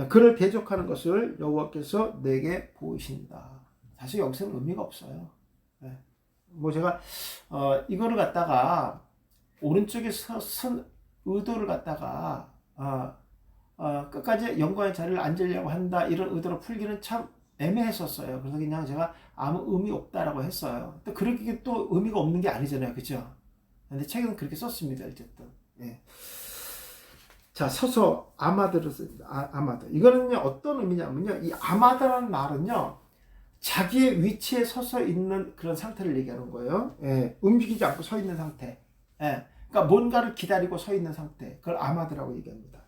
그를 대적하는 것을 여호와께서 내게 보이신다. 사실 여기서는 의미가 없어요. 예. 뭐 제가 이거를 갖다가 오른쪽에 선 의도를 갖다가 끝까지 영광의 자리를 앉으려고 한다 이런 의도로 풀기는 참 애매했었어요. 그래서 그냥 제가 아무 의미 없다라고 했어요. 또 그렇게 또 의미가 없는 게 아니잖아요, 그죠? 근데 책은 그렇게 썼습니다, 어쨌든. 예. 자, 서서 아마드를 씁니다. 아마드. 이거는요, 어떤 의미냐면요, 이 아마드라는 말은요, 자기의 위치에 서서 있는 그런 상태를 얘기하는 거예요. 예. 움직이지 않고 서 있는 상태. 예. 그러니까 뭔가를 기다리고 서 있는 상태. 그걸 아마드라고 얘기합니다.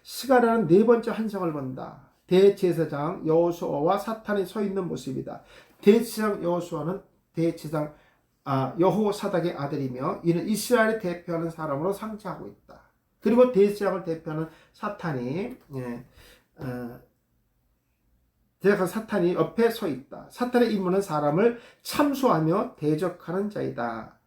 스가랴는 네 번째 환상을 본다. 대제사장 여호수아와 사탄이 서 있는 모습이다. 대제사장 여호수아는 대제사장 여호사닥의 아들이며 이는 이스라엘을 대표하는 사람으로 상징하고 있다. 그리고 대제사장을 대표하는 사탄이 사탄이 옆에 서 있다. 사탄의 임무는 사람을 참수하며 대적하는 자이다.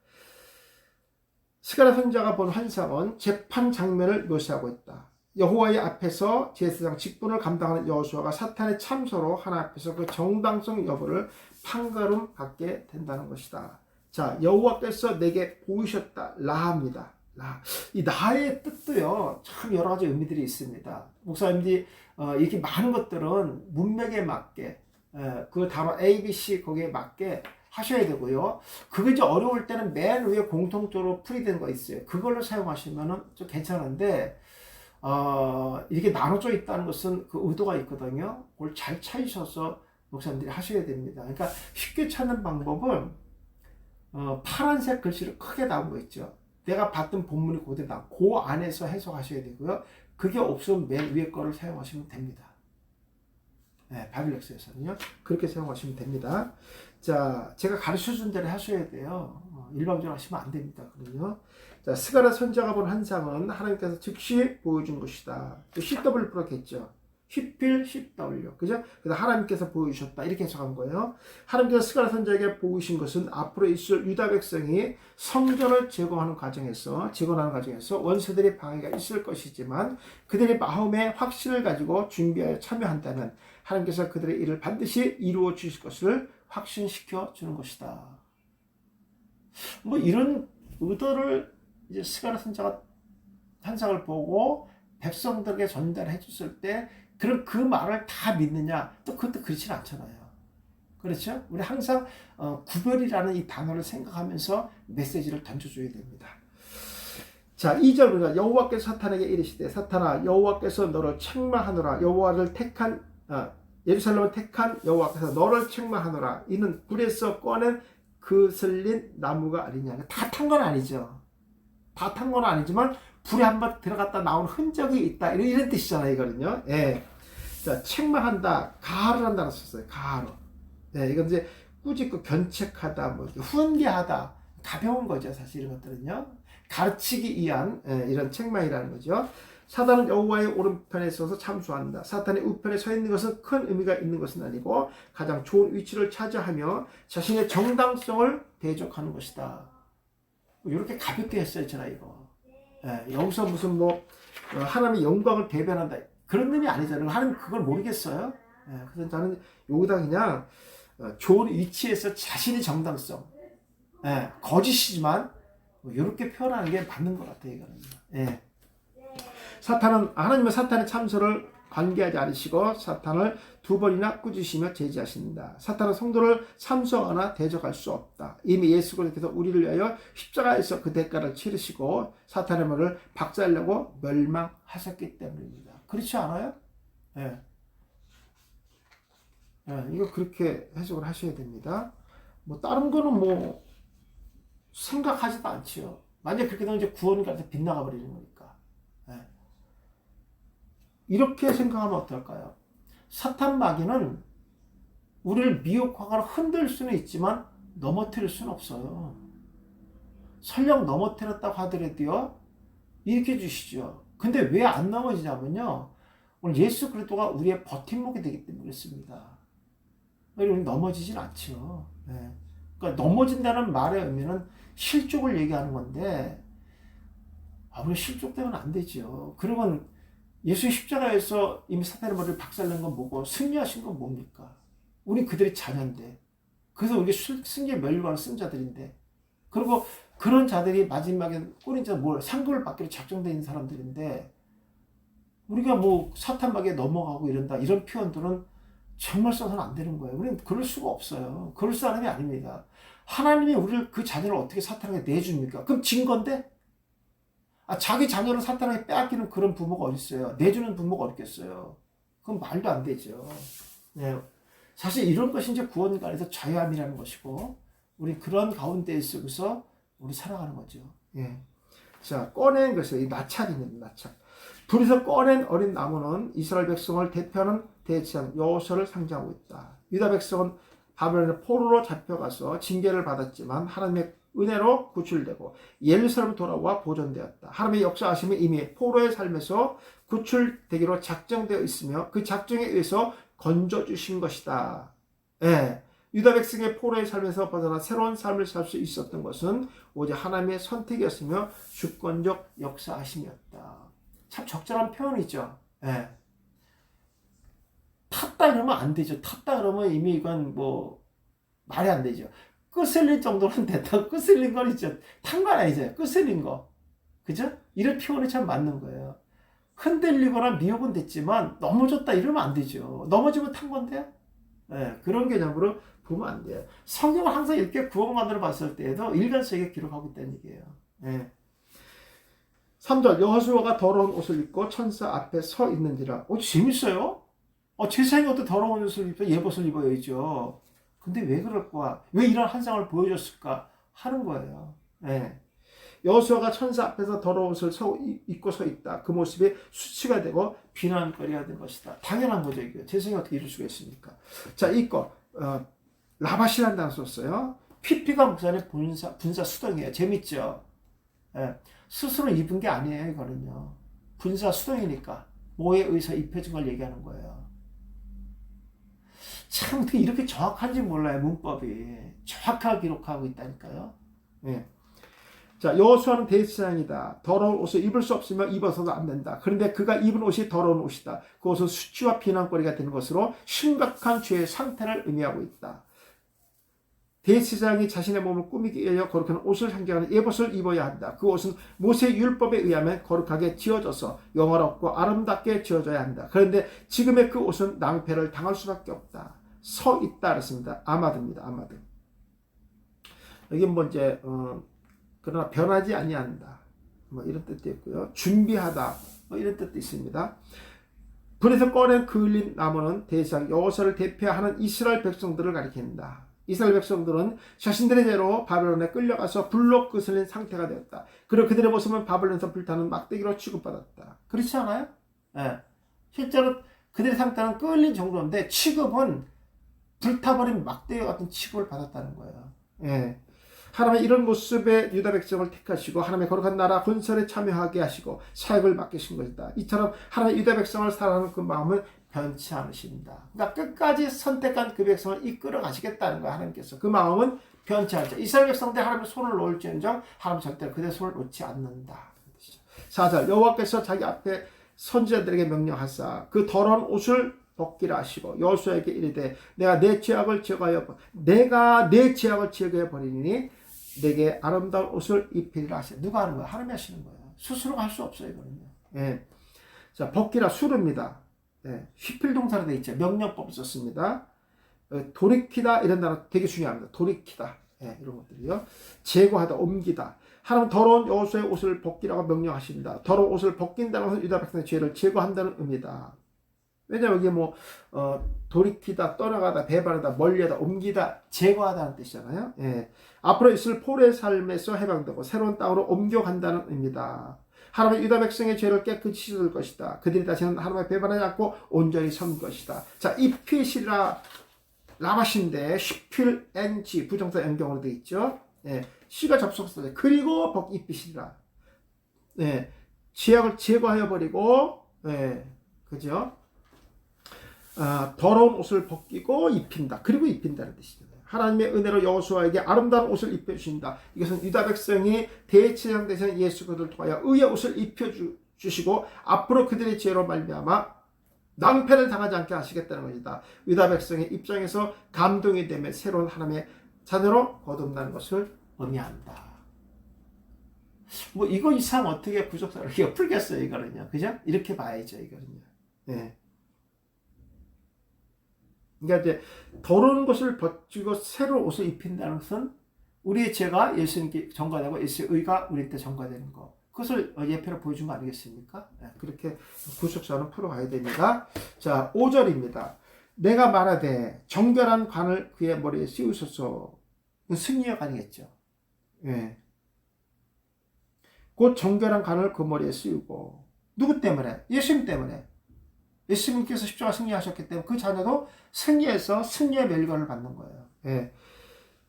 스가랴 선지자가 본 환상은 재판 장면을 묘사하고 있다. 여호와의 앞에서 제사장 직분을 감당하는 여호수아가 사탄의 참소로 하나님 앞에서 그 정당성 여부를 판가름 받게 된다는 것이다. 자, 여호와께서 내게 보이셨다. 라합니다. 이 나의 뜻도요, 참 여러 가지 의미들이 있습니다. 목사님들이 이렇게 많은 것들은 문맥에 맞게 그 단어 A, B, C 거기에 맞게 하셔야 되고요. 그게 이제 어려울 때는 맨 위에 공통적으로 풀이된 거 있어요. 그걸로 사용하시면은 좀 괜찮은데 이렇게 나눠져 있다는 것은 그 의도가 있거든요. 그걸 잘 찾으셔서 목사님들이 하셔야 됩니다. 그러니까 쉽게 찾는 방법은 파란색 글씨를 크게 나온 거 있죠. 내가 봤던 본문이 그대로 나온 그 안에서 해석하셔야 되고요. 그게 없으면 맨 위에 거를 사용하시면 됩니다. 네, 바빌렉스에서는요. 그렇게 사용하시면 됩니다. 자, 제가 가르쳐준 대로 하셔야 돼요. 일방적으로 하시면 안 됩니다. 그럼요. 자, 스가랴 선지자가 본 환상은 하나님께서 즉시 보여준 것이다. CW 풀었겠죠. 휘필 CW. 그죠? 그래서 하나님께서 보여주셨다. 이렇게 해석한 거예요. 하나님께서 스가랴 선지자에게 보이신 것은 앞으로 있을 유다 백성이 성전을 재건하는 과정에서 원수들의 방해가 있을 것이지만 그들의 마음의 확신을 가지고 준비하여 참여한다면 하나님께서 그들의 일을 반드시 이루어 주실 것을 확신시켜 주는 것이다. 뭐 이런 의도를 이제 스가랴 선지자가 환상을 보고 백성들에게 전달해 줬을 때 그럼 그 말을 다 믿느냐? 또 그것도 그렇지는 않잖아요. 그렇죠? 우리 항상 구별이라는 이 단어를 생각하면서 메시지를 던져줘야 됩니다. 자, 2절 보자. 여호와께서 사탄에게 이르시되 사탄아 여호와께서 너를 책망하노라. 예루살렘을 택한 여호와께서 너를 책망하노라. 이는 불에서 꺼낸 그슬린 나무가 아니냐. 다 탄 건 아니죠. 다 탄 건 아니지만 불에 한번 들어갔다 나온 흔적이 있다. 이런 뜻이잖아요, 이거는요. 예. 자, 책망한다, 가하를 한다고 썼어요. 가하로. 예, 이건 이제 꾸짖고 견책하다, 뭐 훈계하다, 가벼운 거죠, 사실 이런 것들은요. 가르치기 위한 이런 책망이라는 거죠. 사단은 여호와의 오른편에 서서 참수한다. 사탄의 우편에 서 있는 것은 큰 의미가 있는 것은 아니고 가장 좋은 위치를 차지하며 자신의 정당성을 대적하는 것이다. 이렇게 가볍게 했어요, 제가 이거. 여기서 무슨 하나님의 영광을 대변한다. 그런 의미 아니잖아요. 하나님 그걸 모르겠어요. 그래서 저는 여기다 그냥 좋은 위치에서 자신의 정당성, 거짓이지만 이렇게 표현하는 게 맞는 것 같아요. 이거는. 하나님은 사탄의 참소를 관계하지 않으시고 사탄을 두 번이나 꾸짖으시며 제지하신다. 사탄은 성도를 참소하거나 대적할 수 없다. 이미 예수 그리스도께서 우리를 위하여 십자가에서 그 대가를 치르시고 사탄의 말을 박살내고 멸망하셨기 때문입니다. 그렇지 않아요? 이거 그렇게 해석을 하셔야 됩니다. 다른 거는 생각하지도 않지요. 만약에 그렇게 되면 이제 구원이 가서 빗나가 버리는 거니까. 이렇게 생각하면 어떨까요? 사탄 마귀는 우리를 미혹하거나 흔들 수는 있지만 넘어뜨릴 수는 없어요. 설령 넘어뜨렸다고 하더라도요, 일으켜 주시죠. 근데 왜 안 넘어지냐면요, 오늘 예수 그리스도가 우리의 버팀목이 되기 때문에 그렇습니다. 우리 넘어지진 않죠. 그러니까 넘어진다는 말의 의미는 실족을 얘기하는 건데, 우리 실족되면 안 되죠. 그러면 예수 십자가에서 이미 사탄의 머리를 박살낸 건 뭐고 승리하신 건 뭡니까? 우리 그들의 자녀인데, 그래서 우리 승리의 멸류관을 쓴 자들인데, 그리고 그런 자들이 마지막에 꼬린 자 상급을 받기로 작정되어 있는 사람들인데, 우리가 뭐 사탄막에 넘어가고 이런다, 이런 표현들은 정말 써서는 안 되는 거예요. 우리는 그럴 수가 없어요. 그럴 사람이 아닙니다. 하나님이 우리를 그 자녀를 어떻게 사탄에게 내줍니까? 그럼 진 건데? 자기 자녀를 사탄에게 빼앗기는 그런 부모가 어디 있어요? 내주는 부모가 어디 있겠어요? 그건 말도 안 되죠. 네. 사실 이런 것이 이제 구원관에서 자유함이라는 것이고, 우리 그런 가운데 속에서 우리 살아가는 거죠. 예. 자, 꺼낸 것이 이 나찰입니다. 나찰. 불에서 꺼낸 어린 나무는 이스라엘 백성을 대표하는 대지상 여호수아를 상징하고 있다. 유다 백성은 바벨론의 포로로 잡혀가서 징계를 받았지만 하나님의 은혜로 구출되고 예루살렘 돌아와 보존되었다. 하나님의 역사하심이 이미 포로의 삶에서 구출되기로 작정되어 있으며 그 작정에 의해서 건져주신 것이다. 예. 유다 백성의 포로의 삶에서 벗어나 새로운 삶을 살 수 있었던 것은 오직 하나님의 선택이었으며 주권적 역사하심이었다. 참 적절한 표현이죠. 예. 탔다 그러면 안 되죠. 탔다 그러면 이미 이건 뭐 말이 안 되죠. 끄슬릴 정도는 됐다. 끄슬린 건 있죠. 탄 거 아니죠. 끄슬린 거. 그죠? 이런 표현이 참 맞는 거예요. 흔들리거나 미혹은 됐지만 넘어졌다 이러면 안 되죠. 넘어지면 탄 건데요. 예, 그런 개념으로 보면 안 돼요. 성경은 항상 이렇게 구원관으로 봤을 때에도 일관성있게 기록하고 있다는 얘기예요. 예. 3절 여호수아가 더러운 옷을 입고 천사 앞에 서 있는지라. 재밌어요. 제사장이 어떻게 더러운 옷을 입고 예봇을 입어야죠. 근데 왜 그럴까? 왜 이런 한상을 보여줬을까? 하는 거예요. 예. 여호수아가 천사 앞에서 더러운 옷을 입고 서 있다. 그 모습이 수치가 되고 비난거리가 된 것이다. 당연한 거죠. 이게. 제사장이 어떻게 이럴 수가 있습니까? 자, 이거 라바시라는 단어 썼어요. 피피가 목사의 분사 수동이에요. 재밌죠? 예. 스스로 입은 게 아니에요. 이거는요. 분사 수동이니까 뭐에 의해서 입혀진 걸 얘기하는 거예요. 참 어떻게 이렇게 정확한지 몰라요. 문법이 정확하게 기록하고 있다니까요. 예. 자, 여호수아는 대제사장이다. 더러운 옷을 입을 수 없으며 입어서도 안 된다. 그런데 그가 입은 옷이 더러운 옷이다. 그 옷은 수치와 비난거리가 되는 것으로 심각한 죄의 상태를 의미하고 있다. 대제사장이 자신의 몸을 꾸미기 위하여 거룩한 옷을 상징하는 예봇을 입어야 한다. 그 옷은 모세 율법에 의하면 거룩하게 지어져서 영화롭고 아름답게 지어져야 한다. 그런데 지금의 그 옷은 낭패를 당할 수밖에 없다. 서 있다 그랬습니다. 아마드입니다. 아마드. 여기 뭐 이제 그러나 변하지 아니한다. 뭐 이런 뜻도 있고요. 준비하다. 뭐 이런 뜻도 있습니다. 불에서 꺼낸 그을린 나무는 대제사장 여호수아를 대표하는 이스라엘 백성들을 가리킨다. 이스라엘 백성들은 자신들의 죄로 바벨론에 끌려가서 불로 끄슬린 상태가 되었다. 그리고 그들의 모습은 바벨론에서 불타는 막대기로 취급받았다. 그렇지 않아요? 예. 실제로 그들의 상태는 끌린 정도인데 취급은 불타버린 막대기 같은 취급을 받았다는 거예요. 예. 하나님은 이런 모습의 유다 백성을 택하시고 하나님의 거룩한 나라 건설에 참여하게 하시고 사역을 맡기신 것이다. 이처럼 하나님의 유다 백성을 사랑하는 그 마음은 변치 않으신다. 그러니까 끝까지 선택한 그 백성을 이끌어 가시겠다는 거야. 하나님께서. 그 마음은 변치 않죠. 이스라엘 백성들 하나님의 손을 놓을지언정 하나님 절대로 그들의 손을 놓지 않는다. 4절 여호와께서 자기 앞에 선지자들에게 명령하사 그 더러운 옷을 벗기라 하시고 여호수아에게 이르되 내가 내 죄악을 제거하여 버리니 내게 아름다운 옷을 입히리라 하시고. 누가 하는 거야? 하나님이 하시는 거예요. 스스로가 할 수 없어요. 이거는요. 예. 자, 벗기라 수르입니다. 예. 휘필 동사로 되어 있죠. 명령법 썼습니다. 돌이키다 이런 단어 되게 중요합니다. 돌이키다. 예, 이런 것들이요. 제거하다, 옮기다. 하나님 더러운 여호수아의 옷을 벗기라고 명령하십니다. 더러운 옷을 벗긴다는 것은 유다 백성의 죄를 제거한다는 의미다. 왜냐하면 이게 뭐 돌이키다, 떠나가다, 배반하다, 멀리하다, 옮기다, 제거하다는 뜻이잖아요. 예. 앞으로 있을 포로의 삶에서 해방되고 새로운 땅으로 옮겨간다는 의미다. 하나님의 유다 백성의 죄를 깨끗이 씻을 것이다. 그들이 다시는 하나님의 배반하지 않고 온전히 섬 것이다. 자, 입히시라 라바신데 시필 ng 부정사 연경으로 되어 있죠. 예. 시가 접속사죠. 그리고 입히시라. 예. 죄악을 제거하여 버리고, 예. 그죠? 더러운 옷을 벗기고 입힌다. 그리고 입힌다는 뜻이잖아요. 하나님의 은혜로 여호수아에게 아름다운 옷을 입혀주신다. 이것은 유다 백성이 대제사장 되신 예수 그리스도를 통하여 의의 옷을 입혀주신 주시고 앞으로 그들의 죄로 말미암아 낭패를 당하지 않게 하시겠다는 것이다. 유다 백성의 입장에서 감동이 되며 새로운 하나님의 자녀로 거듭나는 것을 의미한다. 뭐 이거 이상 어떻게 구속사를 이렇게 풀겠어요, 이거는요. 그죠? 이렇게 봐야죠, 이거는요. 네. 그러니까 이제 더러운 것을 벗기고 새로운 옷을 입힌다는 것은 우리의 죄가 예수님께 전가되고 예수의 의가 우리한테 전가되는 거. 그것을 예표로 보여준 거 아니겠습니까? 네, 그렇게 구속사는 풀어가야 됩니다. 자, 5절입니다. 내가 말하되 정결한 관을 그의 머리에 씌우소서. 승리역 아니겠죠? 예. 곧 정결한 관을 그 머리에 씌우고 누구 때문에? 예수님 때문에. 예수님께서 십자가 승리하셨기 때문에 그 자녀도 승리해서 승리의 멸관을 받는 거예요. 예.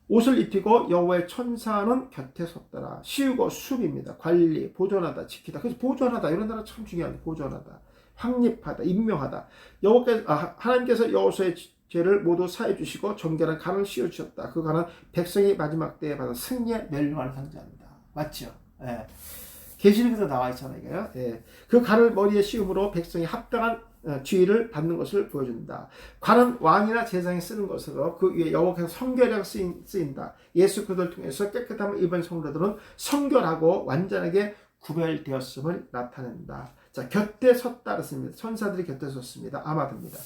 옷을 입히고 여호와의 천사는 곁에 섰더라. 씌우고 수입니다. 관리, 보존하다, 지키다. 그래서 보존하다 이런 단어 참 중요합니다. 보존하다, 확립하다, 임명하다. 하나님께서 여호수아의 죄를 모두 사해 주시고 정결한 관을 씌워 주셨다. 그 관은 백성이 마지막 때에 받은 승리의 멸관을 상징합니다. 맞죠? 예. 계시록에도 나와 있잖아요. 이게요. 예. 그 관을 머리에 씌움으로 백성이 합당한 지위를 받는 것을 보여준다. 관은 왕이나 제사장이 쓰는 것으로 그 위에 여호와께서 성결하게 쓰인다. 예수 그리스도를 통해서 깨끗함을 입은 성도들은 성결하고 완전하게 구별되었음을 나타낸다. 자, 곁에 섰다 그랬습니다. 천사들이 곁에 섰습니다. 아마도입니다.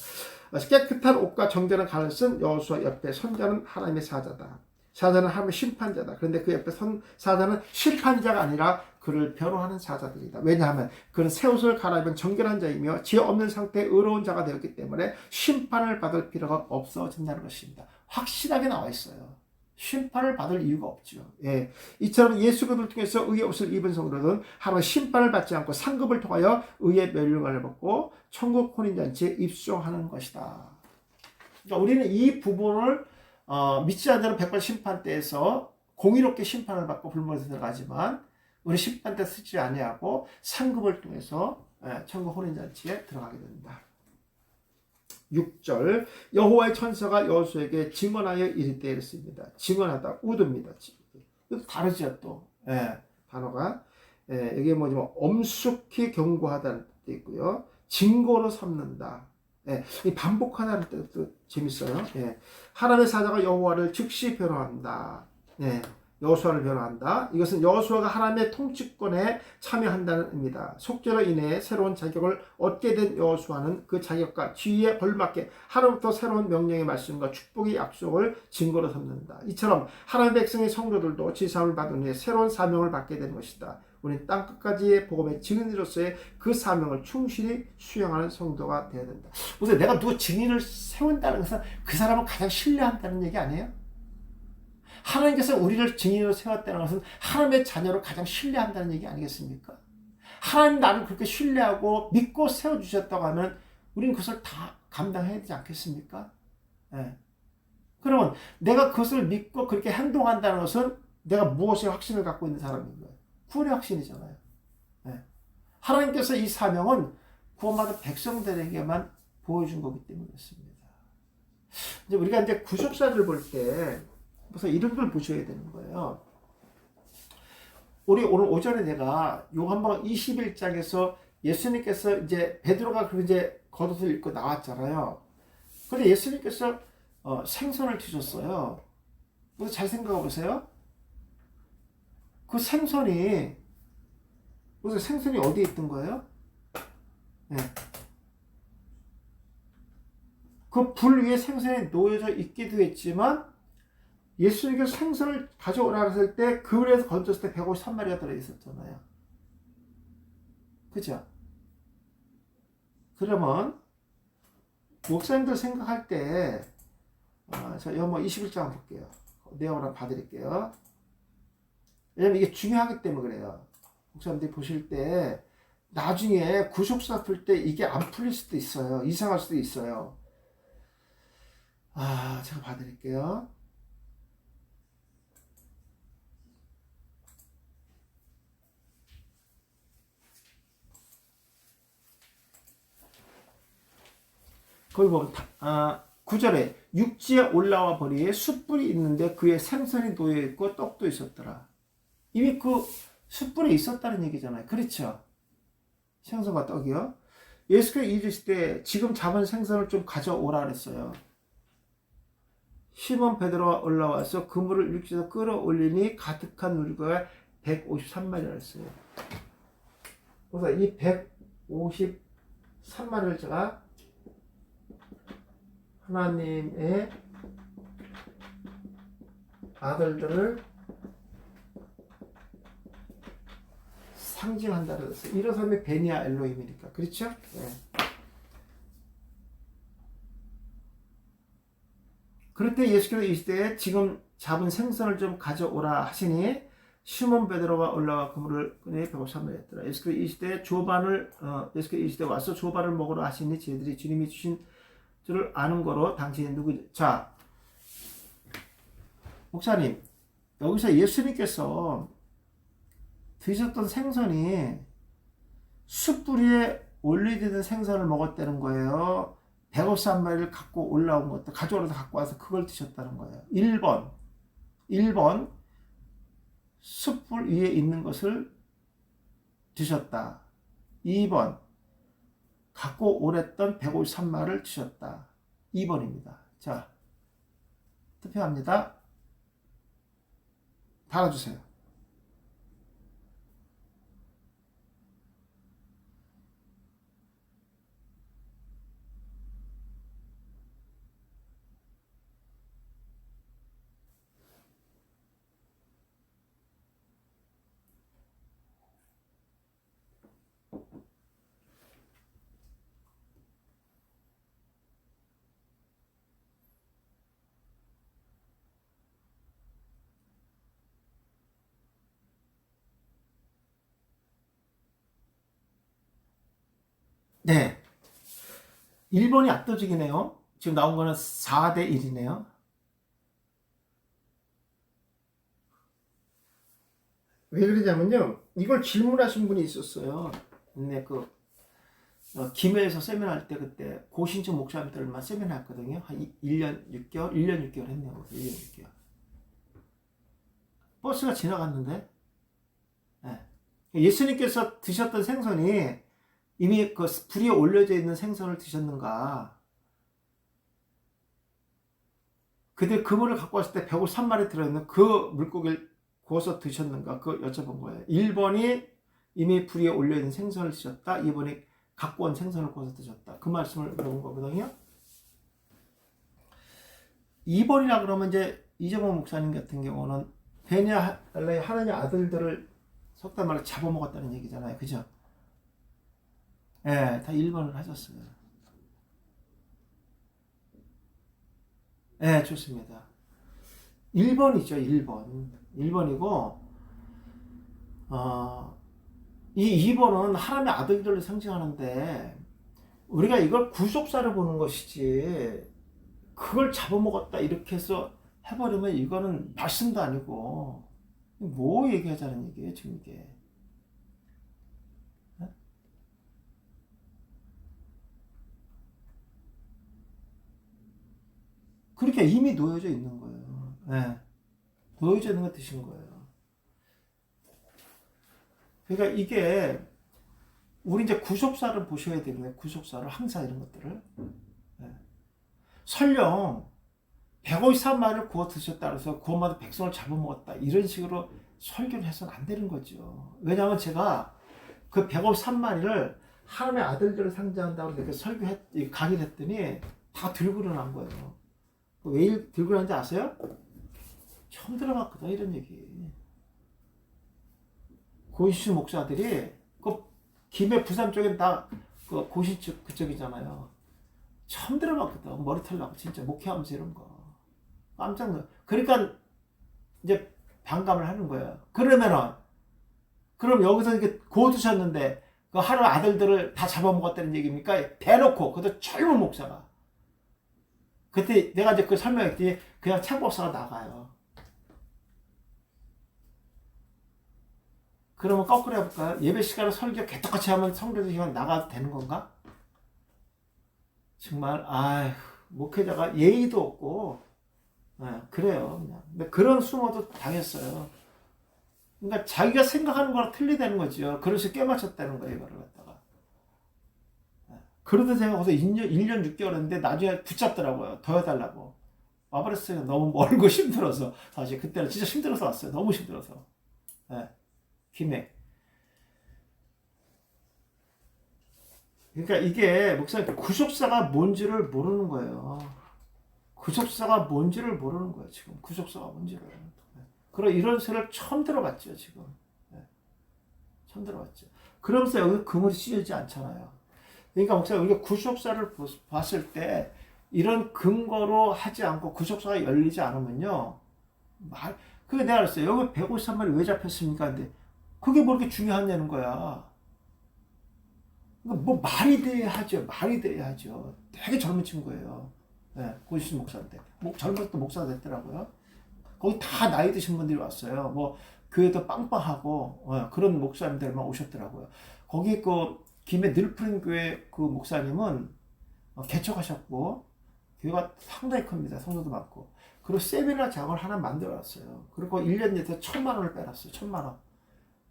깨끗한 옷과 정결한 관을 쓴 여호수아 옆에 선 자는 하나님의 사자다. 사자는 하나님의 심판자다. 그런데 그 옆에 선 사자는 심판자가 아니라 그를 변호하는 사자들이다. 왜냐하면 그는 새 옷을 갈아입은 정결한 자이며 죄 없는 상태의 의로운 자가 되었기 때문에 심판을 받을 필요가 없어진다는 것입니다. 확실하게 나와 있어요. 심판을 받을 이유가 없죠. 예. 이처럼 예수 그리스도를 통해서 의의 옷을 입은 성도들은 하나님의 심판을 받지 않고 상급을 통하여 의의 멸류관을 받고 천국 혼인잔치에 입소하는 것이다. 그러니까 우리는 이 부분을 믿지 않는 자는 백발 심판대에서 공의롭게 심판을 받고 불못에 들어가지만 우리 심판대 쓰지 아니하고 상급을 통해서 천국 혼인잔치에 들어가게 된다. 6절 여호와의 천사가 여호수아에게 증언하여 이르되 이랬습니다. 증언하다 우드입니다. 이거 다르죠 또 단어가 이게 뭐냐면 엄숙히 경고하다는 뜻도 있고요. 증거로 삼는다. 이 반복하다는 뜻도 재밌어요. 하나님의 사자가 여호와를 즉시 변호한다. 여호수아를 변호한다. 이것은 여호수아가 하나님의 통치권에 참여한다는 의미다. 속죄로 인해 새로운 자격을 얻게 된 여호수아는 그 자격과 지위에 걸맞게 하나님부터 새로운 명령의 말씀과 축복의 약속을 증거로 삼는다. 이처럼 하나님의 백성의 성도들도 지사함을 받은 후에 새로운 사명을 받게 된 것이다. 우리는 땅끝까지의 복음의 증인으로서의 그 사명을 충실히 수행하는 성도가 되어야 된다. 무슨 내가 누구 증인을 세운다는 것은 그 사람을 가장 신뢰한다는 얘기 아니에요? 하나님께서 우리를 증인으로 세웠다는 것은 하나님의 자녀로 가장 신뢰한다는 얘기 아니겠습니까? 하나님 나를 그렇게 신뢰하고 믿고 세워주셨다고 하면 우리는 그것을 다 감당해야 되지 않겠습니까? 그러면 내가 그것을 믿고 그렇게 행동한다는 것은 내가 무엇에 확신을 갖고 있는 사람인 거예요? 구원의 확신이잖아요. 하나님께서 이 사명은 구원받은 백성들에게만 보여준 거기 때문에 그렇습니다. 이제 우리가 이제 구속사를 볼 때 그래서 이런 걸 보셔야 되는 거예요. 우리 오늘 오전에 내가 요한복음 21장에서 예수님께서 이제 베드로가 그 이제 겉옷을 입고 나왔잖아요. 근데 예수님께서 생선을 주셨어요. 그래서 잘 생각해 보세요. 그 생선이 무슨 생선이 어디에 있던 거예요? 그 불 위에 생선이 놓여져 있기도 했지만 예수님께서 생선을 가져오라 했을 때 그물에서 건졌을 때 153마리가 들어있었잖아요. 그죠? 그러면 목사님들 생각할 때 자, 여기 21장 볼게요. 내용을 한번 봐드릴게요. 왜냐면 이게 중요하기 때문에 그래요. 목사님들이 보실 때 나중에 구속사 풀 때 이게 안 풀릴 수도 있어요. 이상할 수도 있어요. 제가 봐드릴게요. 거기 보면 9절에 육지에 올라와 보니 숯불이 있는데 그에 생선이 놓여있고 떡도 있었더라. 이미 그 숯불에 있었다는 얘기잖아요. 그렇죠? 생선과 떡이요. 예수께서 이르실 때 지금 잡은 생선을 좀 가져오라 그랬어요. 시몬 베드로가 올라와서 그물을 육지에서 끌어올리니 가득한 물고기가 153마리라 했어요. 그래서 이 153마리를 제가 하나님의 아들들을 상징한다 그랬어요. 이런 사람이 베니아 엘로힘이니까. 그렇죠? 네. 그럴 때 예수께서 이 시대에 지금 잡은 생선을 좀 가져오라 하시니 시몬 베드로가 올라와 그물을 꺼내 153마리 했더라. 예수께서 이 시대에 예수께서 이 시대에 와서 조반을 먹으러 하시니 저희들이 주님이 주신 줄 아는 거로 당신이 누구지? 자, 목사님, 여기서 예수님께서 드셨던 생선이 숯불 위에 올리던 생선을 먹었다는 거예요. 153마리를 갖고 올라온 것도 가져오라서 갖고 와서 그걸 드셨다는 거예요. 1번 숯불 위에 있는 것을 드셨다. 2번 갖고 오랬던 153마리를 드셨다. 2번입니다. 자, 투표합니다. 달아주세요. 네. 1번이 압도적이네요. 지금 나온 거는 4대 1이네요. 왜 그러냐면요. 이걸 질문하신 분이 있었어요. 네, 김해에서 세미나 할 때 그때 고신청 목사님들만 세미나 했거든요. 한 1년 6개월? 1년 6개월 했네요. 1년 6개월. 버스가 지나갔는데, 네. 예수님께서 드셨던 생선이 이미 그 불이 올려져 있는 생선을 드셨는가? 그들 그물을 갖고 왔을 때 153마리 들어있는 그 물고기를 구워서 드셨는가? 그거 여쭤본 거예요. 1번이 이미 불 위에 올려있는 생선을 드셨다. 2번이 갖고 온 생선을 구워서 드셨다. 그 말씀을 물어본 거거든요. 2번이라 그러면 이제 이재범 목사님 같은 경우는 베냐 하나님 아들들을 속단 말로 잡아먹었다는 얘기잖아요. 그죠? 예, 네, 다 1번을 하셨어요. 예, 네, 좋습니다. 1번이죠, 1번. 1번이고, 이 2번은 하나님의 아들들을 상징하는데, 우리가 이걸 구속사를 보는 것이지, 그걸 잡아먹었다, 이렇게 해서 해버리면 이거는 말씀도 아니고, 뭐 얘기하자는 얘기예요, 지금 이게. 그렇게 이미 놓여져 있는 거예요. 네. 놓여져 있는 거 드신 거예요. 그러니까 이게 우리 이제 구속사를 보셔야 되겠네. 구속사를 항상 이런 것들을. 네. 설령 153마리를 구워 드셨다 그래서 구원받은 백성을 잡아먹었다 이런 식으로 설교를 해서는 안 되는 거죠. 왜냐하면 제가 그 153마리를 하나님의 아들들을 상징한다고 이렇게 강의를 했더니 다 들고 일어난 거예요. 왜 들고 일어난지 아세요? 처음 들어봤거든 이런 얘기. 고신주 목사들이 그 김해 부산 쪽엔 다 그 고신주 그쪽이잖아요. 처음 들어봤거든. 머리털 나고 진짜 목회하면서 이런 거 깜짝 놀라. 그러니까 이제 반감을 하는 거예요. 그럼 여기서 이렇게 고두셨는데 그 하루 아들들을 다 잡아먹었다는 얘기입니까? 대놓고 그것도 젊은 목사가. 그때 내가 이제 그 설명했더니 그냥 책 목사가 나가요. 그러면 거꾸로 해볼까요? 예배 시간에 설교 개떡같이 하면 성도들 시간 나가도 되는 건가? 정말 목회자가 예의도 없고 그래요. 그냥. 근데 그런 수모도 당했어요. 그러니까 자기가 생각하는 거랑 틀리다는 거죠. 그릇이 껴맞췄다는 거예요. 이거를 갖다가. 그러다 제가 거기서 1년 6개월 했는데 나중에 붙잡더라고요. 더 해달라고. 와버렸어요. 너무 멀고 힘들어서. 사실 그때는 진짜 힘들어서 왔어요. 너무 힘들어서. 예. 김해. 그러니까 이게 목사님 구속사가 뭔지를 모르는 거예요. 구속사가 뭔지를 모르는 거예요. 지금 구속사가 뭔지를. 그런 이런 소리를 처음 들어봤죠. 지금. 예. 처음 들어봤죠. 그러면서 여기 그물이 씌어지지 않잖아요. 그러니까 목사님 우리가 구속사를 봤을 때 이런 근거로 하지 않고 구속사가 열리지 않으면요. 그게 내가 알았어요. 여기 153마리 왜 잡혔습니까? 근데 그게 뭐 이렇게 중요하냐는 거야. 뭐 말이 돼야 하죠. 말이 돼야 하죠. 되게 젊은 친구예요. 네, 고시신 목사인데. 젊어서 또 목사가 됐더라고요. 거기 다 나이 드신 분들이 왔어요. 뭐 교회도 빵빵하고 그런 목사님들만 오셨더라고요. 거기 그 김해 늘푸른 교회 그 목사님은 개척하셨고 교회가 상당히 큽니다. 성도도 많고. 그리고 세미나 장을 하나 만들어놨어요. 그리고 1년 내에 1,000만 원을 빼놨어요. 1,000만 원.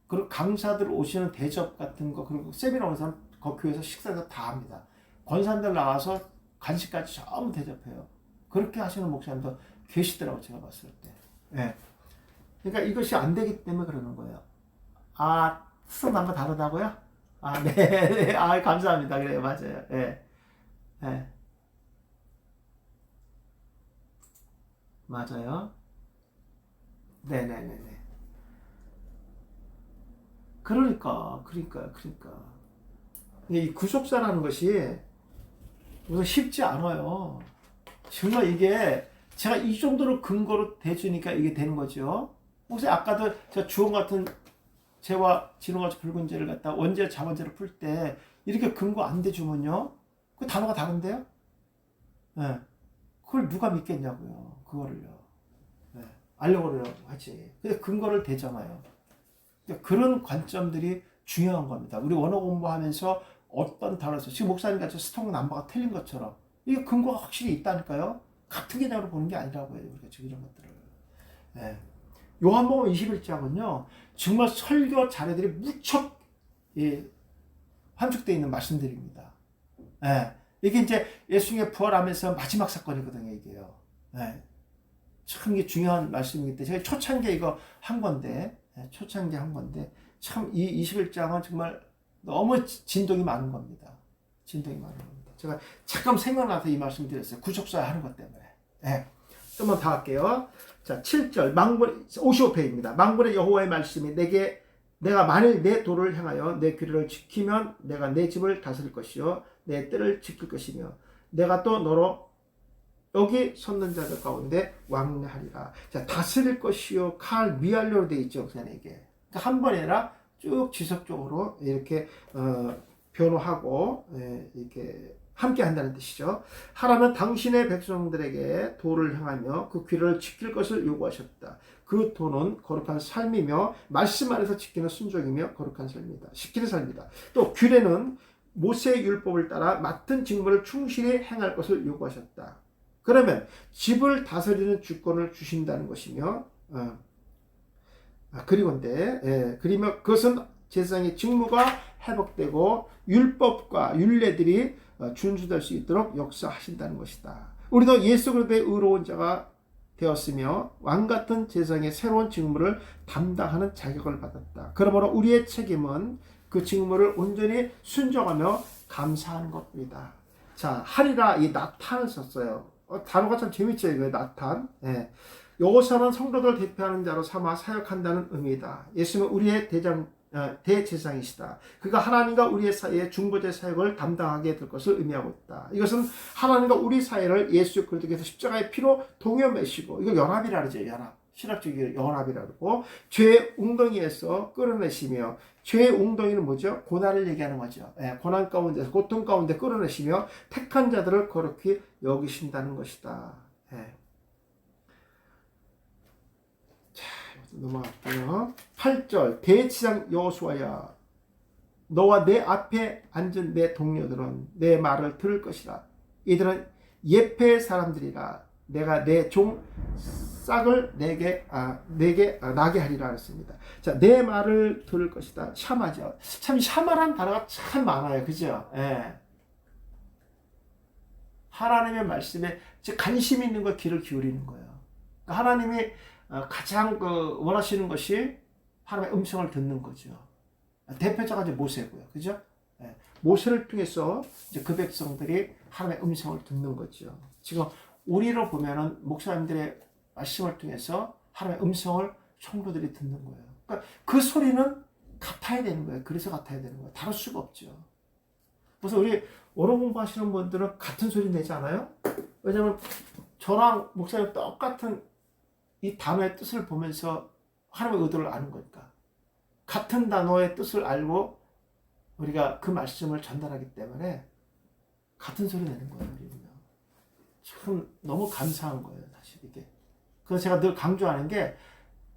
그리고 강사들 오시는 대접 같은 거 그리고 세미나 오는 사람 그 교회에서 식사도 다 합니다. 권사님들 나와서 간식까지 전부 대접해요. 그렇게 하시는 목사님도 계시더라고요. 제가 봤을 때. 네. 그러니까 이것이 안 되기 때문에 그러는 거예요. 아, 수업한 거 다르다고요? 아, 네. 네. 아, 감사합니다. 그래요. 맞아요. 네. 네. 맞아요. 네네네네. 그러니까. 이 구속사라는 것이 우선 쉽지 않아요. 정말 이게 제가 이 정도로 근거로 대주니까 이게 되는 거죠. 혹시 아까도 제가 주원 같은 죄와 진홍같이 붉은 죄를 갖다 원죄 자원죄를 풀 때 이렇게 근거 안 대주면요. 그 단어가 다른데요? 네. 그걸 누가 믿겠냐고요. 그거를요. 네. 알려고 하지. 근데 근거를 대잖아요. 그런 관점들이 중요한 겁니다. 우리 원어 공부하면서 어떤 단어에서 지금 목사님 같이 스토크 넘버가 틀린 것처럼 이게 근거가 확실히 있다니까요. 같은 개념으로 보는 게 아니라고요. 우리가 지금 이런 것들을. 네. 요한복음 21장은요. 정말 설교 자료들이 무척 함축되어 있는 말씀들입니다. 네. 이게 이제 예수님의 부활하면서 마지막 사건이거든요. 이게요. 네. 참 이게 중요한 말씀이기 때문에 제가 초창기에 이거 한 건데 초창기에 한 건데 참 이 21장은 정말 너무 진동이 많은 겁니다. 진동이 많은 겁니다. 제가 잠깐 생각나서 이 말씀 드렸어요. 구속사 하는 것 때문에. 네. 좀만 더 할게요. 자, 7절 망군 55페이지입니다. 망군의 여호와의 말씀이 내가 만일 내 도를 향하여 내 규례를 지키면 내가 내 집을 다스릴 것이요 내 뜰을 지킬 것이며 내가 또 너로 여기 섰는 자들 가운데 왕래하리라. 자, 다스릴 것이요 칼 미알료로 되어 있죠. 이게 그러니까 한 번이 아니라 쭉 지속적으로 이렇게 변호하고 이렇게 함께 한다는 뜻이죠. 하나님은 당신의 백성들에게 도를 향하며 그 규례를 지킬 것을 요구하셨다. 그 도는 거룩한 삶이며 말씀 안에서 지키는 순종이며 거룩한 삶이다. 지키는 삶이다. 또 규례는 모세의 율법을 따라 맡은 직무를 충실히 행할 것을 요구하셨다. 그러면 집을 다스리는 주권을 주신다는 것이며 그리며 그것은 제사장의 직무가 회복되고 율법과 율례들이 준수될 수 있도록 역사하신다는 것이다. 우리도 예수 그리스도의 의로운 자가 되었으며 왕같은 제사장의 새로운 직무를 담당하는 자격을 받았다. 그러므로 우리의 책임은 그 직무를 온전히 순종하며 감사하는 것입니다. 자, 하리라 이 나탄을 썼어요. 단어가 참 재밌죠. 이거 나탄. 여호사는 성도들 대표하는 자로 삼아 사역한다는 의미다. 예수님은 우리의 대제사장이시다. 그가 하나님과 우리의 사이에 중보자 사역을 담당하게 될 것을 의미하고 있다. 이것은 하나님과 우리 사이를 예수 그리스도께서 십자가의 피로 동여매시고 이걸 연합이라 그러죠. 연합. 신학적인 연합이라고 죄의 웅덩이에서 끌어내시며 죄의 웅덩이는 뭐죠? 고난을 얘기하는 거죠. 고난 가운데서 고통 가운데 끌어내시며 택한 자들을 거룩히 여기신다는 것이다. 자, 넘어갈게요. 8절 대제사장 여호수아야 너와 내 앞에 앉은 내 동료들은 내 말을 들을 것이라. 이들은 예패 사람들이라. 내가 내 종 싹을 내게 나게 하리라 했습니다. 자, 내 말을 들을 것이다. 샤마죠. 참 샤마란 단어가 참 많아요. 그죠? 하나님의 말씀에 관심 있는 걸 귀를 기울이는 거예요. 하나님이 가장 원하시는 것이 하나님의 음성을 듣는 거죠. 대표자가 이제 모세고요. 그죠? 모세를 통해서 이제 그 백성들이 하나님의 음성을 듣는 거죠. 지금 우리를 보면은 목사님들의 말씀을 통해서 하나님의 음성을 성도들이 듣는 거예요. 그러니까 그 소리는 같아야 되는 거예요. 그래서 같아야 되는 거예요. 다를 수가 없죠. 그래서 우리 언어 공부하시는 분들은 같은 소리 내지 않아요? 왜냐하면 저랑 목사님 똑같은 이 단어의 뜻을 보면서 하나님의 의도를 아는 거니까. 같은 단어의 뜻을 알고 우리가 그 말씀을 전달하기 때문에 같은 소리 내는 거예요. 우리는요. 참 너무 감사한 거예요. 사실 이게. 그래서 제가 늘 강조하는 게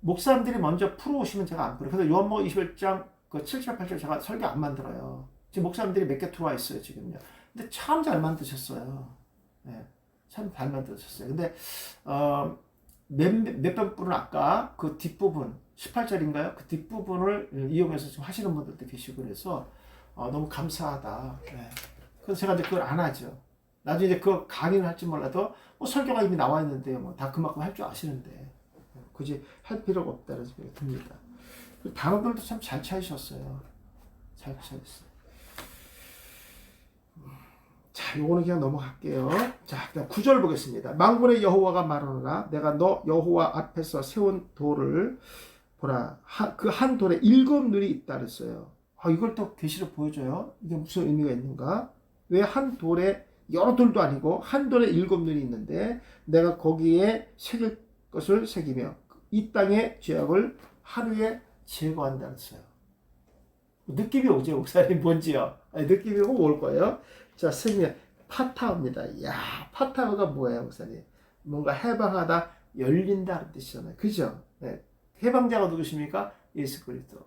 목사님들이 먼저 풀어오시면 제가 안 풀어요. 그래서 요한복음 21장 그 7절 8절 제가 설교 안 만들어요. 지금 목사님들이 몇 개 들어와 있어요. 지금요. 근데 참 잘 만드셨어요. 네, 참 잘 만드셨어요. 근데 몇몇 분은 아까 그 뒷부분 18절인가요? 그 뒷부분을 이용해서 지금 하시는 분들도 계시고 그래서 너무 감사하다. 네. 그래서 제가 이제 그걸 안 하죠. 나중에 이제 그 강의를 할지 몰라도 설교가 이미 나와 있는데 다 그만큼 할 줄 아시는데 굳이 할 필요가 없다는 생각이 듭니다. 단어들도 참 잘 찾으셨어요. 잘 찾으셨어요. 자, 요거는 그냥 넘어갈게요. 자, 그다음 9절 보겠습니다. 만군의 여호와가 말하노라 내가 너 여호와 앞에서 세운 돌을 보라. 그 한 돌에 7 눈이 있다 그랬어요. 이걸 또 계시로 보여줘요. 이게 무슨 의미가 있는가? 왜 한 돌에 여러 돌도 아니고 한 돌에 7 눈이 있는데 내가 거기에 새길 것을 새기며 이 땅의 죄악을 하루에 제거한다 그랬어요. 느낌이 오죠, 목사님 뭔지요? 느낌이 꼭 올 거예요. 자, 새기며 파타오입니다. 야, 파타오가 뭐예요, 목사님? 뭔가 해방하다, 열린다는 뜻이잖아요. 그죠? 네. 해방자가 누구십니까? 예수 그리스도.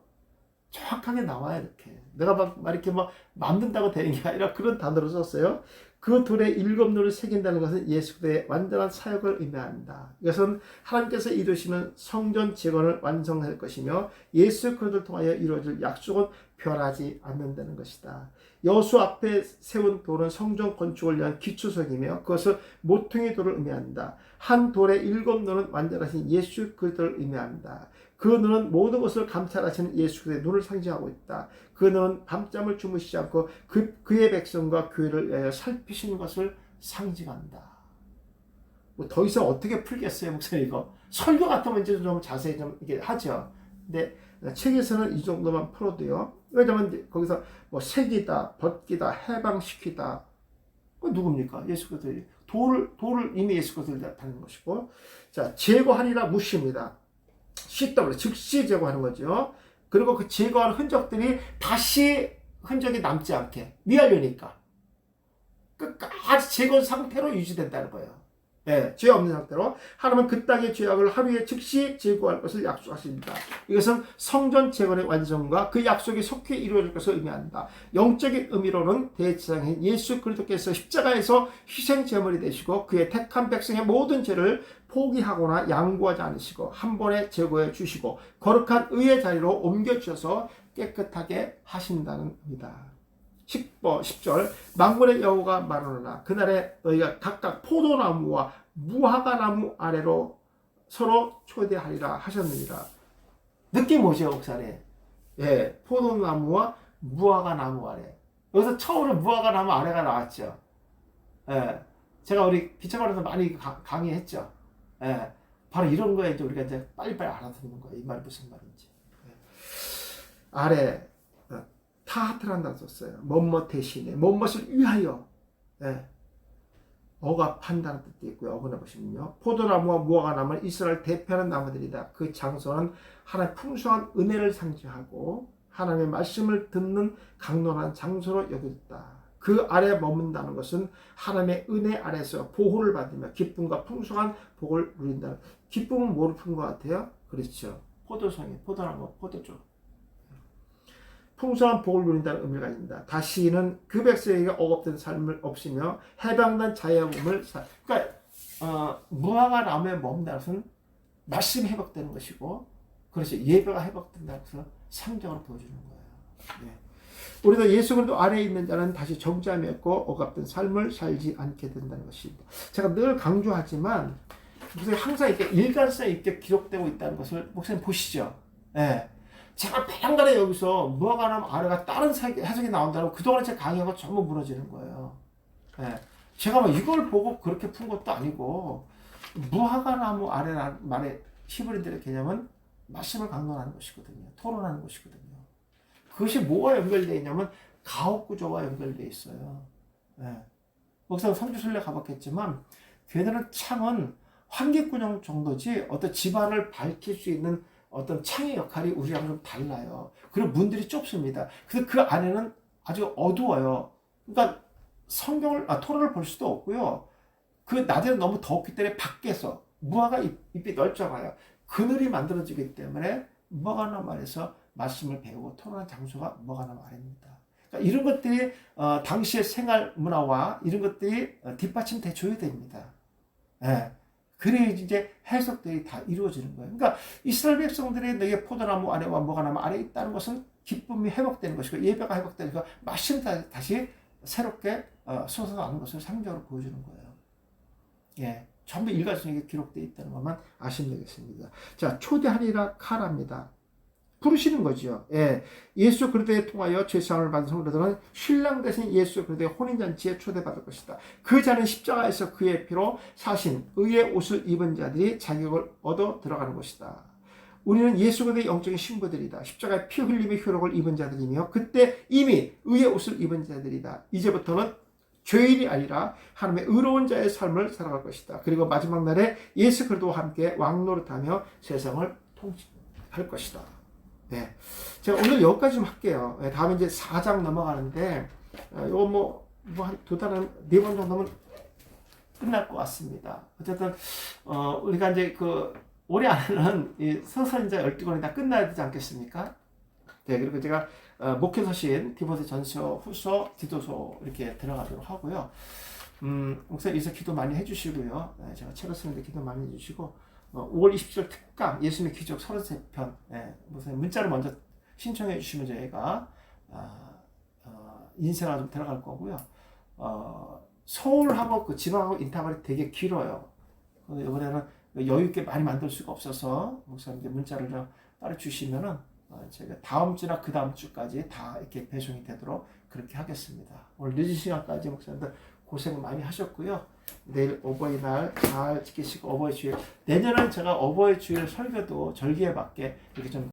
정확하게 나와요, 이렇게. 내가 막 이렇게 만든다고 되는 게 아니라 그런 단어로 썼어요. 그 돌에 7 눈을 새긴다는 것은 예수 그리스도의 완전한 사역을 의미합니다. 이것은 하나님께서 이루시는 성전 재건을 완성할 것이며 예수 그리스도를 통하여 이루어질 약속은 변하지 않는다는 것이다. 여호수 앞에 세운 돌은 성전 건축을 위한 기초석이며 그것을 모퉁이 돌을 의미한다. 한 돌에 7 눈은 완전하신 예수 그리스도를 의미합니다. 그 눈은 모든 것을 감찰하시는 예수 그리스도의 눈을 상징하고 있다. 그 눈은 밤잠을 주무시지 않고 그의 백성과 교회를 위하여 살피시는 것을 상징한다. 더 이상 어떻게 풀겠어요, 목사님 이거? 설교 같으면 이제 좀 자세히 좀 이게 하죠. 근데 책에서는 이 정도만 풀어도요. 왜냐면 거기서 새기다, 벗기다, 해방시키다. 누굽니까? 예수 그리스도. 돌을 이미 예수 그리스도를 나타내는 것이고, 자, 제거하리라 무시입니다. CW, 즉시 제거하는 거죠. 그리고 그 제거한 흔적들이 다시 흔적이 남지 않게 미하려니까 끝까지 제거 상태로 유지된다는 거예요. 네, 죄 없는 상태로 하나님은 그 땅의 죄악을 하루에 즉시 제거할 것을 약속하십니다. 이것은 성전 재건의 완성과 그 약속이 속히 이루어질 것을 의미한다. 영적인 의미로는 대제사장인 예수 그리스도께서 십자가에서 희생 제물이 되시고 그의 택한 백성의 모든 죄를 포기하거나 양보하지 않으시고 한 번에 제거해 주시고 거룩한 의의 자리로 옮겨 주셔서 깨끗하게 하신다는 의미다. 10절 만군의 여호와가 말하노라 그날에 너희가 각각 포도나무와 무화과나무 아래로 서로 초대하리라 하셨느니라. 느낌 오죠, 목사님? 예, 포도나무와 무화과나무 아래. 여기서 처음으로 무화과나무 아래가 나왔죠. 예, 제가 우리 기차관에서 많이 강의했죠. 예, 바로 이런 거에 이제 우리가 이제 빨리빨리 알아듣는 거예요. 이 말이 무슨 말인지. 예. 아래 타하트란다 썼어요. 뭐뭐 대신에 뭐뭇을 위하여. 예. 억압한다는 뜻도 있고요. 어근해 보시면요. 포도나무와 무화과나무는 이스라엘 대표하는 나무들이다. 그 장소는 하나님의 풍성한 은혜를 상징하고 하나님의 말씀을 듣는 강론한 장소로 여겨졌다. 그 아래 머문다는 것은 하나님의 은혜 아래서 보호를 받으며 기쁨과 풍성한 복을 누린다. 기쁨은 뭐를 푼 것 같아요? 그렇죠. 포도송이, 포도나무, 포도주. 풍성한 복을 누린다는 의미가 있습니다. 다시는 그 백성에게 억압된 삶을 없이며 해방된 자유의 몸을 그러니까 무화과 나무에 머문다는 것은 말씀이 회복되는 것이고 그렇죠. 예배가 회복된다는 것을 상징으로 보여주는 거예요. 네. 우리도 예수 그리스도 안에 있는 자는 다시 정죄 맺고 억압된 삶을 살지 않게 된다는 것입니다. 제가 늘 강조하지만 목사님 항상 이렇게 일관성 있게 기록되고 있다는 것을 목사님 보시죠. 예. 제가 배양간에 여기서 무화과나무 아래가 다른 해석이 나온다고 그동안에 제 강의가 전부 무너지는 거예요. 예. 제가 뭐 이걸 보고 그렇게 푼 것도 아니고 무화과나무 아래라는 말의 히브리들의 개념은 말씀을 강론하는 것이거든요. 토론하는 것이거든요. 그것이 뭐와 연결되어 있냐면 가옥구조와 연결되어 있어요. 예. 목사님 성주순례 가봤겠지만 걔네는 창은 환기구녕 정도지 어떤 집안을 밝힐 수 있는 어떤 창의 역할이 우리랑 좀 달라요. 그리고 문들이 좁습니다. 그래서 그 안에는 아주 어두워요. 그러니까 토론을 볼 수도 없고요. 그 낮에는 너무 덥기 때문에 밖에서 무화과 잎이 넓잖아요. 그늘이 만들어지기 때문에 무화과나무 아래에서 말씀을 배우고 토론하는 장소가 무화과나무 아래입니다. 그러니까 이런 것들이 당시의 생활 문화와 이런 것들이 뒷받침돼 줘야 됩니다. 예. 그래야 이제 해석들이 다 이루어지는 거예요. 그러니까 이스라엘 백성들이 너희 포도나무 아래와 무화과나무 아래에 있다는 것은 기쁨이 회복되는 것이고 예배가 회복되는 것이고 말씀이 다시 새롭게 솟아나는 것을 상징으로 보여주는 거예요. 예, 전부 일관성이 기록되어 있다는 것만 아시면 되겠습니다. 자, 초대하리라 카라입니다. 부르시는 거죠. 예, 예수 그리스도에 통하여 죄사함을 받은 성도들은 신랑 대신 예수 그리스도의 혼인잔치에 초대받을 것이다. 그 자는 십자가에서 그의 피로 사신 의의 옷을 입은 자들이 자격을 얻어 들어가는 것이다. 우리는 예수 그리스도의 영적인 신부들이다. 십자가의 피 흘림의 효력을 입은 자들이며 그때 이미 의의 옷을 입은 자들이다. 이제부터는 죄인이 아니라 하나님의 의로운 자의 삶을 살아갈 것이다. 그리고 마지막 날에 예수 그리스도와 함께 왕노릇하며 세상을 통치할 것이다. 네, 제가 오늘 여기까지 좀 할게요. 네, 다음에 이제 4장 넘어가는데 이거 한 두 달은 4번 정도면 끝날 것 같습니다. 어쨌든 우리가 이제 올해 안에는 이 서선자 12권이 다 끝나야 되지 않겠습니까? 네, 그리고 제가 목회서신 디모데 전서, 후서, 디도서 이렇게 들어가도록 하고요. 목사님 여기서 기도 많이 해주시고요. 네, 제가 책을 쓰는데 기도 많이 해주시고 5월 27일 특강 예수님의 기적 33편 목사님 문자를 먼저 신청해 주시면 저희가 인쇄가 좀 들어갈 거고요. 서울하고 그 지방하고 인터벌이 되게 길어요. 이번에는 여유 있게 많이 만들 수가 없어서 목사님 문자를 좀 따로 주시면은 제가 다음 주나 그 다음 주까지 다 이렇게 배송이 되도록 그렇게 하겠습니다. 오늘 늦은 시간까지 목사님들 고생 많이 하셨고요. 내일 어버이날 잘 지키시고 어버이 주일 내년은 제가 어버이 주일 설교도 절기에 맞게 이렇게 좀